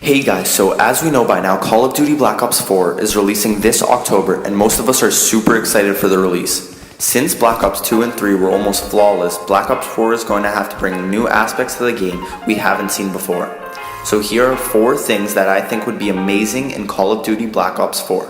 Hey guys, so as we know by now, Call of Duty Black Ops 4 is releasing this October, and most of us are super excited for the release. Since Black Ops 2 and 3 were almost flawless, Black Ops 4 is going to have to bring new aspects to the game we haven't seen before. So here are 4 things that I think would be amazing in Call of Duty Black Ops 4.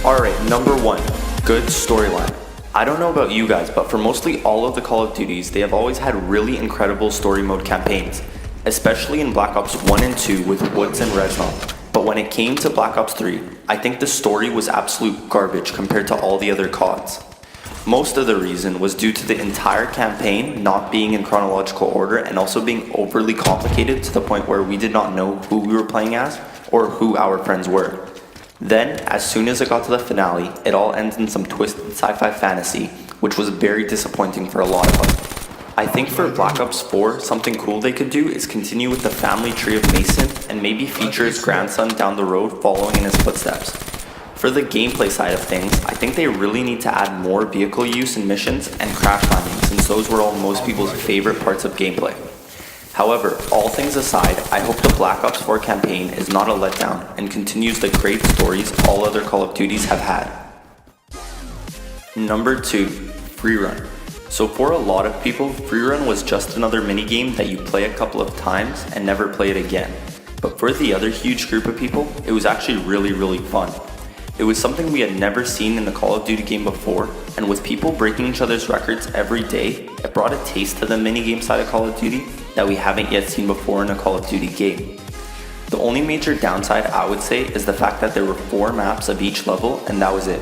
Alright, number 1, good storyline. I don't know about you guys, but for mostly all of the Call of Duties, they have always had really incredible story mode campaigns, especially in Black Ops 1 and 2 with Woods and Reznov. But when it came to Black Ops 3, I think the story was absolute garbage compared to all the other CODs. Most of the reason was due to the entire campaign not being in chronological order and also being overly complicated to the point where we did not know who we were playing as or who our friends were. Then, as soon as it got to the finale, it all ends in some twisted sci-fi fantasy, which was very disappointing for a lot of us. I think for Black Ops 4, something cool they could do is continue with the family tree of Mason and maybe feature his grandson down the road following in his footsteps. For the gameplay side of things, I think they really need to add more vehicle use in missions and crash landing, since those were all most people's favorite parts of gameplay. However, all things aside, I hope the Black Ops 4 campaign is not a letdown and continues the great stories all other Call of Duties have had. Number 2, Free Run. So for a lot of people, Free Run was just another minigame that you play a couple of times and never play it again. But for the other huge group of people, it was actually really fun. It was something we had never seen in a Call of Duty game before, and with people breaking each other's records every day, it brought a taste to the minigame side of Call of Duty that we haven't yet seen before in a Call of Duty game. The only major downside I would say is the fact that there were 4 maps of each level and that was it.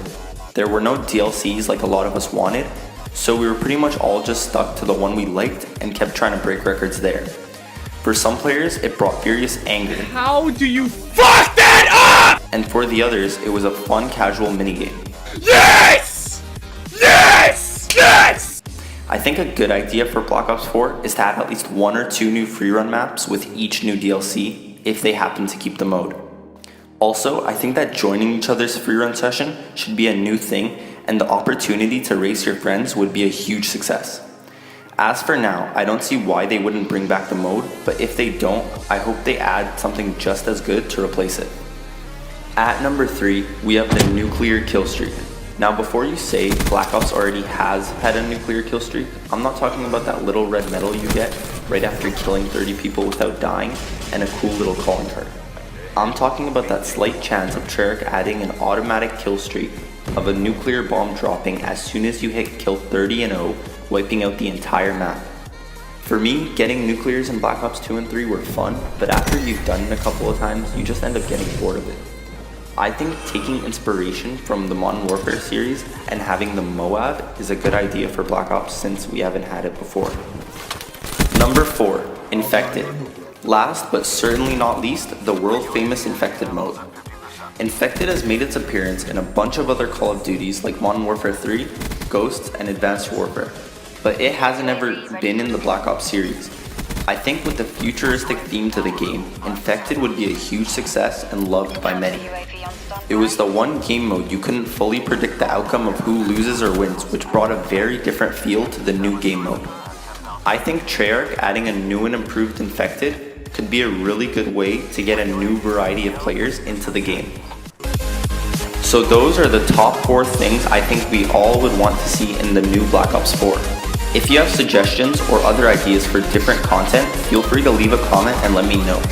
There were no DLCs like a lot of us wanted, so we were pretty much all just stuck to the one we liked and kept trying to break records there. For some players, it brought furious anger. How do you fuck that up? And for the others, it was a fun casual minigame. Yes! Yes! Yes! I think a good idea for Black Ops 4 is to add at least 1 or 2 new free run maps with each new DLC if they happen to keep the mode. Also, I think that joining each other's free run session should be a new thing, and the opportunity to race your friends would be a huge success. As for now, I don't see why they wouldn't bring back the mode, but if they don't, I hope they add something just as good to replace it. At number 3, we have the nuclear kill streak. Now before you say Black Ops already has had a nuclear kill streak, I'm not talking about that little red medal you get right after killing 30 people without dying and a cool little calling card. I'm talking about that slight chance of Treyarch adding an automatic kill streak of a nuclear bomb dropping as soon as you hit kill 30 and 0, wiping out the entire map. For me, getting nuclears in Black Ops 2 and 3 were fun, but after you've done it a couple of times, you just end up getting bored of it. I think taking inspiration from the Modern Warfare series and having the Moab is a good idea for Black Ops since we haven't had it before. Number 4, Infected. Last but certainly not least, the world famous Infected mode. Infected has made its appearance in a bunch of other Call of Duties like Modern Warfare 3, Ghosts, and Advanced Warfare, but it hasn't ever been in the Black Ops series. I think with the futuristic theme to the game, Infected would be a huge success and loved by many. It was the one game mode you couldn't fully predict the outcome of who loses or wins, which brought a very different feel to the new game mode. I think Treyarch adding a new and improved Infected could be a really good way to get a new variety of players into the game. So those are the top 4 things I think we all would want to see in the new Black Ops 4. If you have suggestions or other ideas for different content, feel free to leave a comment and let me know.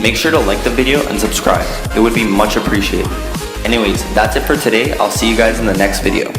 Make sure to like the video and subscribe. It would be much appreciated. Anyways, that's it for today. I'll see you guys in the next video.